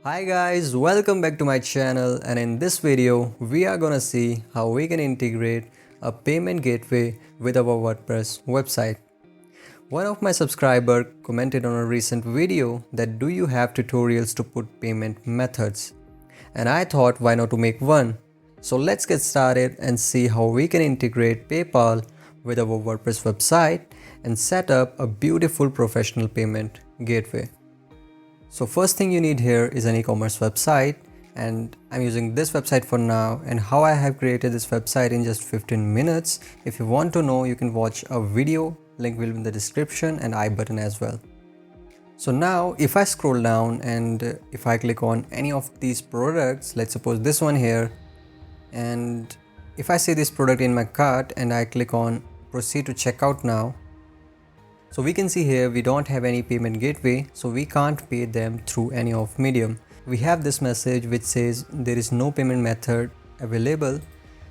Hi guys, welcome back to my channel, and in this video we are gonna see how we can integrate a payment gateway with our WordPress website. One of my subscriber commented on a recent video that do you have tutorials to put payment methods, and I thought why not to make one. So let's get started and see how we can integrate PayPal with our WordPress website and set up a beautiful professional payment gateway. So first thing you need here is an e-commerce website, and I'm using this website for now, and how I have created this website in just 15 minutes. If you want to know, you can watch a video, link will be in the description and I button as well. So now if I scroll down and if I click on any of these products, let's suppose this one here, and if I see this product in my cart and I click on proceed to checkout now, so we can see here we don't have any payment gateway, so we can't pay them through any of medium. We have this message which says there is no payment method available.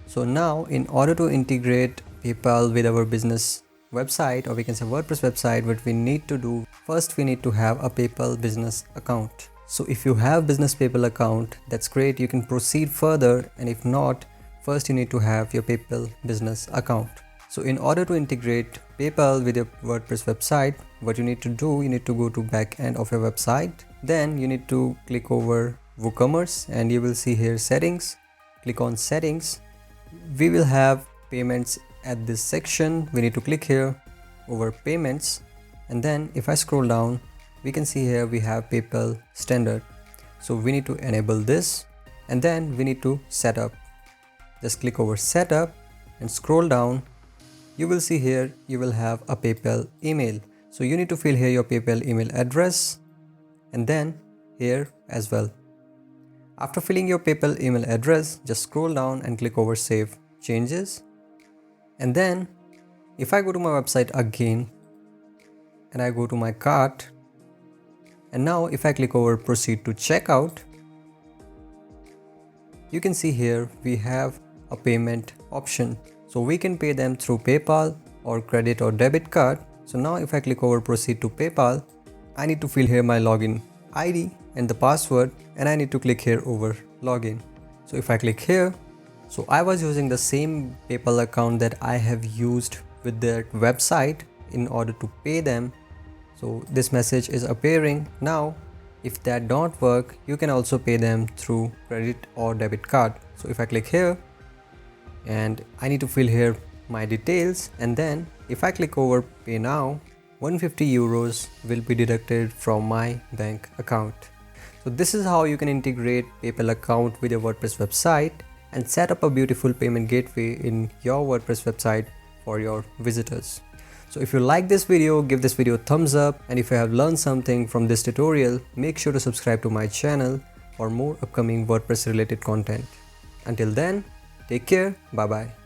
So now in order to integrate PayPal with our business website, or we can say WordPress website, what we need to do, first we need to have a PayPal business account. So if you have business PayPal account, that's great, you can proceed further, and if not, first you need to have your PayPal business account. So in order to integrate PayPal with your WordPress website, what you need to do, you need to go to back end of your website. Then you need to click over WooCommerce and you will see here settings. Click on settings. We will have payments at this section. We need to click here over payments. And then if I scroll down, we can see here we have PayPal standard. So we need to enable this, and then we need to set up. Just click over setup and scroll down. You will see here you will have a PayPal email. So you need to fill here your PayPal email address and then here as well. After filling your PayPal email address, just scroll down and click over save changes. And then if I go to my website again and I go to my cart, and now if I click over proceed to checkout, you can see here we have a payment option. So we can pay them through PayPal or credit or debit card. So now if I click over proceed to PayPal, I need to fill here my login ID and the password, and I need to click here over login. So if I click here, so I was using the same PayPal account that I have used with their website in order to pay them. So this message is appearing. Now if that don't work, you can also pay them through credit or debit card. So if I click here, and I need to fill here my details, and then if I click over pay now, 150 euros will be deducted from my bank account. So this is how you can integrate PayPal account with your WordPress website and set up a beautiful payment gateway in your WordPress website for your visitors. So if you like this video, give this video a thumbs up, and if you have learned something from this tutorial, make sure to subscribe to my channel for more upcoming WordPress related content. Until then, take care, bye bye.